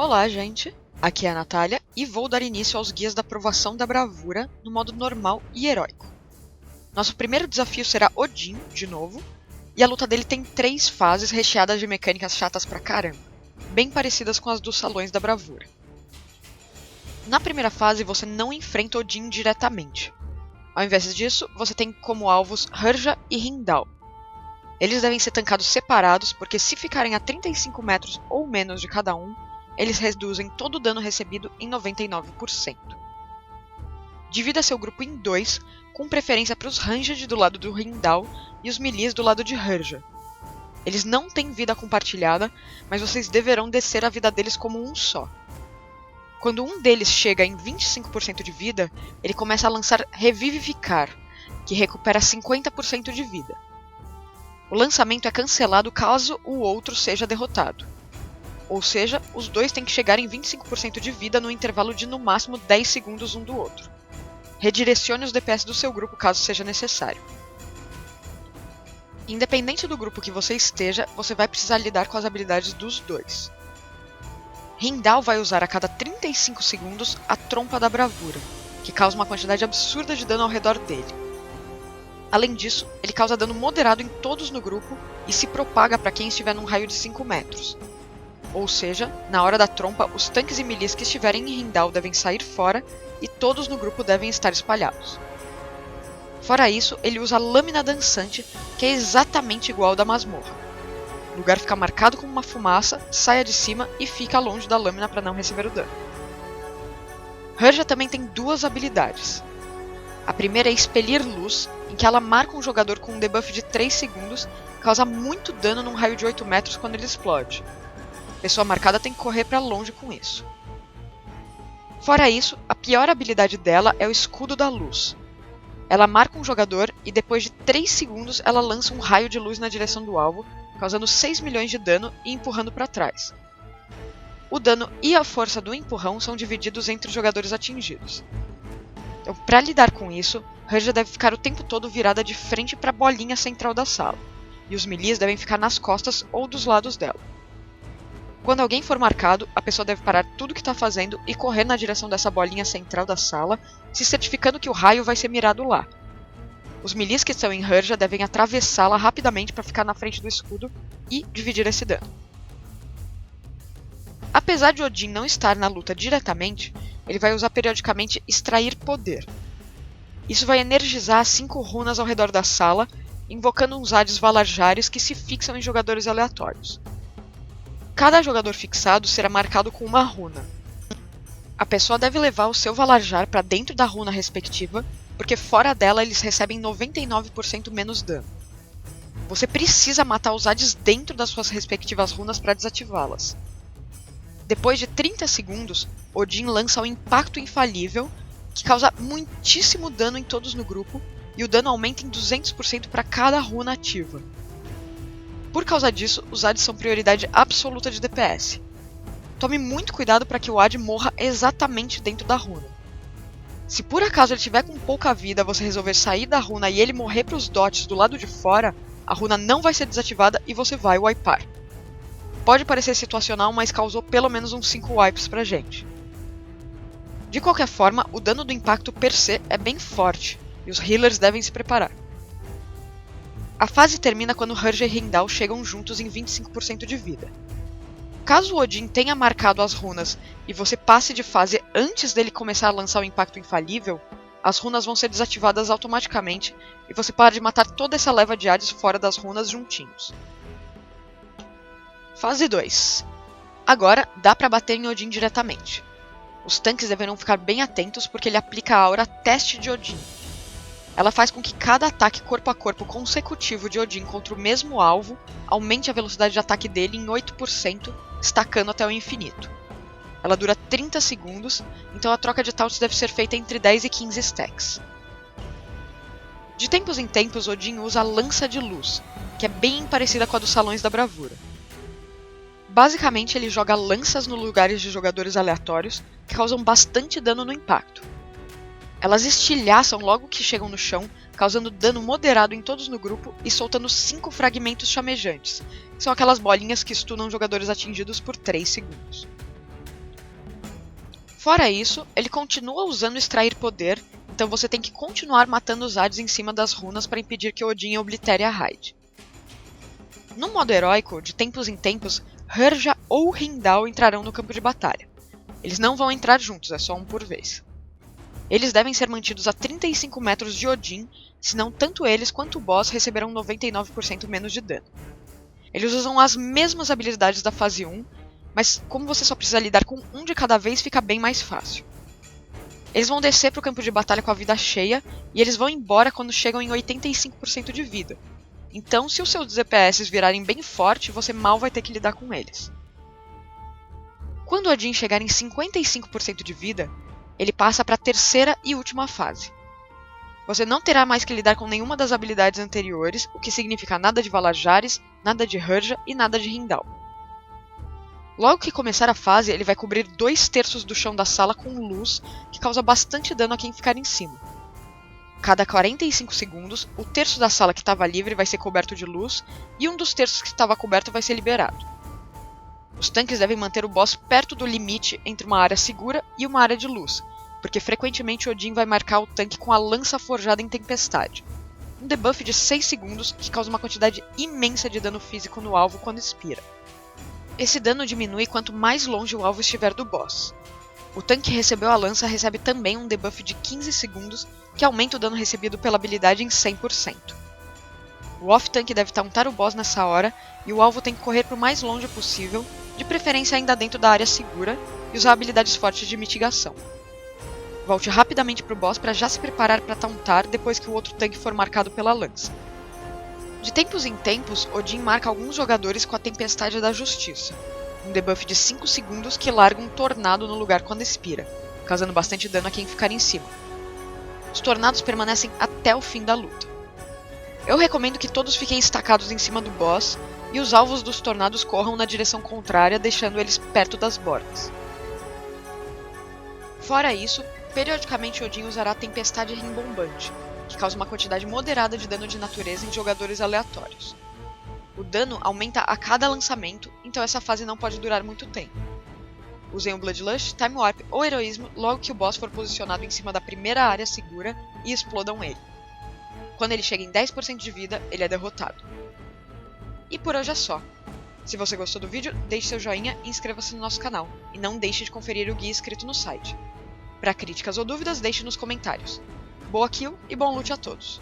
Olá, gente! Aqui é a Natália e vou dar início aos guias da provação da bravura no modo normal e heróico. Nosso primeiro desafio será Odin, de novo, e a luta dele tem 3 fases recheadas de mecânicas chatas pra caramba, bem parecidas com as dos salões da bravura. Na primeira fase você não enfrenta Odin diretamente. Ao invés disso, você tem como alvos Herja e Heimdall. Eles devem ser tancados separados porque se ficarem a 35 metros ou menos de cada um, eles reduzem todo o dano recebido em 99%. Divida seu grupo em 2, com preferência para os Ranged do lado do Heimdall e os Melees do lado de Herja. Eles não têm vida compartilhada, mas vocês deverão descer a vida deles como um só. Quando um deles chega em 25% de vida, ele começa a lançar Revivificar, que recupera 50% de vida. O lançamento é cancelado caso o outro seja derrotado. Ou seja, os dois têm que chegar em 25% de vida no intervalo de no máximo 10 segundos um do outro. Redirecione os DPS do seu grupo caso seja necessário. Independente do grupo que você esteja, você vai precisar lidar com as habilidades dos dois. Heimdall vai usar a cada 35 segundos a Trompa da Bravura, que causa uma quantidade absurda de dano ao redor dele. Além disso, ele causa dano moderado em todos no grupo e se propaga para quem estiver num raio de 5 metros. Ou seja, na hora da trompa, os tanques e melees que estiverem em Heimdall devem sair fora e todos no grupo devem estar espalhados. Fora isso, ele usa a Lâmina Dançante, que é exatamente igual ao da masmorra. O lugar fica marcado como uma fumaça, saia de cima e fica longe da lâmina para não receber o dano. Herja também tem 2 habilidades. A primeira é Expelir Luz, em que ela marca um jogador com um debuff de 3 segundos e causa muito dano num raio de 8 metros quando ele explode. A pessoa marcada tem que correr para longe com isso. Fora isso, a pior habilidade dela é o Escudo da Luz. Ela marca um jogador e depois de 3 segundos ela lança um raio de luz na direção do alvo, causando 6 milhões de dano e empurrando para trás. O dano e a força do empurrão são divididos entre os jogadores atingidos. Então, para lidar com isso, Herja deve ficar o tempo todo virada de frente para a bolinha central da sala, e os melees devem ficar nas costas ou dos lados dela. Quando alguém for marcado, a pessoa deve parar tudo o que está fazendo e correr na direção dessa bolinha central da sala, se certificando que o raio vai ser mirado lá. Os melees que estão em Herja devem atravessá-la rapidamente para ficar na frente do escudo e dividir esse dano. Apesar de Odin não estar na luta diretamente, ele vai usar periodicamente Extrair Poder. Isso vai energizar as 5 runas ao redor da sala, invocando uns Hades Valarjários que se fixam em jogadores aleatórios. Cada jogador fixado será marcado com uma runa. A pessoa deve levar o seu Valarjar para dentro da runa respectiva, porque fora dela eles recebem 99% menos dano. Você precisa matar os Hades dentro das suas respectivas runas para desativá-las. Depois de 30 segundos, Odin lança o Impacto Infalível, que causa muitíssimo dano em todos no grupo, e o dano aumenta em 200% para cada runa ativa. Por causa disso, os Hades são prioridade absoluta de DPS. Tome muito cuidado para que o Hade morra exatamente dentro da runa. Se por acaso ele estiver com pouca vida, você resolver sair da runa e ele morrer para os dots do lado de fora, a runa não vai ser desativada e você vai wipar. Pode parecer situacional, mas causou pelo menos uns 5 wipes pra gente. De qualquer forma, o dano do impacto per se é bem forte, e os healers devem se preparar. A fase termina quando Herja e Heimdall chegam juntos em 25% de vida. Caso o Odin tenha marcado as runas e você passe de fase antes dele começar a lançar o impacto infalível, as runas vão ser desativadas automaticamente e você para de matar toda essa leva de Hades fora das runas juntinhos. Fase 2. Agora dá para bater em Odin diretamente. Os tanques deverão ficar bem atentos porque ele aplica a aura Teste de Odin. Ela faz com que cada ataque corpo a corpo consecutivo de Odin contra o mesmo alvo aumente a velocidade de ataque dele em 8%, estacando até o infinito. Ela dura 30 segundos, então a troca de taunts deve ser feita entre 10 e 15 stacks. De tempos em tempos, Odin usa a Lança de Luz, que é bem parecida com a dos Salões da Bravura. Basicamente, ele joga lanças nos lugares de jogadores aleatórios, que causam bastante dano no impacto. Elas estilhaçam logo que chegam no chão, causando dano moderado em todos no grupo e soltando 5 fragmentos chamejantes, que são aquelas bolinhas que stunam jogadores atingidos por 3 segundos. Fora isso, ele continua usando extrair poder, então você tem que continuar matando os Adds em cima das runas para impedir que Odin oblitere a raid. No modo heróico, de tempos em tempos, Herja ou Heimdall entrarão no campo de batalha. Eles não vão entrar juntos, é só um por vez. Eles devem ser mantidos a 35 metros de Odin, senão tanto eles quanto o boss receberão 99% menos de dano. Eles usam as mesmas habilidades da fase 1, mas como você só precisa lidar com um de cada vez, fica bem mais fácil. Eles vão descer para o campo de batalha com a vida cheia, e eles vão embora quando chegam em 85% de vida. Então, se os seus DPS virarem bem forte, você mal vai ter que lidar com eles. Quando Odin chegar em 55% de vida, ele passa para a terceira e última fase. Você não terá mais que lidar com nenhuma das habilidades anteriores, o que significa nada de Valajares, nada de Herja e nada de Heimdall. Logo que começar a fase, ele vai cobrir 2/3 do chão da sala com luz, que causa bastante dano a quem ficar em cima. Cada 45 segundos, o terço da sala que estava livre vai ser coberto de luz, e um dos terços que estava coberto vai ser liberado. Os tanques devem manter o boss perto do limite entre uma área segura e uma área de luz, porque frequentemente Odin vai marcar o tanque com a lança forjada em tempestade. Um debuff de 6 segundos que causa uma quantidade imensa de dano físico no alvo quando expira. Esse dano diminui quanto mais longe o alvo estiver do boss. O tanque que recebeu a lança recebe também um debuff de 15 segundos que aumenta o dano recebido pela habilidade em 100%. O off-tank deve tauntar o boss nessa hora e o alvo tem que correr para o mais longe possível, de preferência ainda dentro da área segura, e usar habilidades fortes de mitigação. Volte rapidamente para o boss para já se preparar para tauntar depois que o outro tanque for marcado pela lança. De tempos em tempos, Odin marca alguns jogadores com a Tempestade da Justiça, um debuff de 5 segundos que larga um tornado no lugar quando expira, causando bastante dano a quem ficar em cima. Os tornados permanecem até o fim da luta. Eu recomendo que todos fiquem estacados em cima do boss e os alvos dos tornados corram na direção contrária, deixando eles perto das bordas. Fora isso, periodicamente Odin usará a Tempestade Rimbombante, que causa uma quantidade moderada de dano de natureza em jogadores aleatórios. O dano aumenta a cada lançamento, então essa fase não pode durar muito tempo. Usem o Bloodlust, Time Warp ou Heroísmo logo que o boss for posicionado em cima da primeira área segura e explodam ele. Quando ele chega em 10% de vida, ele é derrotado. E por hoje é só. Se você gostou do vídeo, deixe seu joinha e inscreva-se no nosso canal. E não deixe de conferir o guia escrito no site. Para críticas ou dúvidas, deixe nos comentários. Boa kill e bom loot a todos!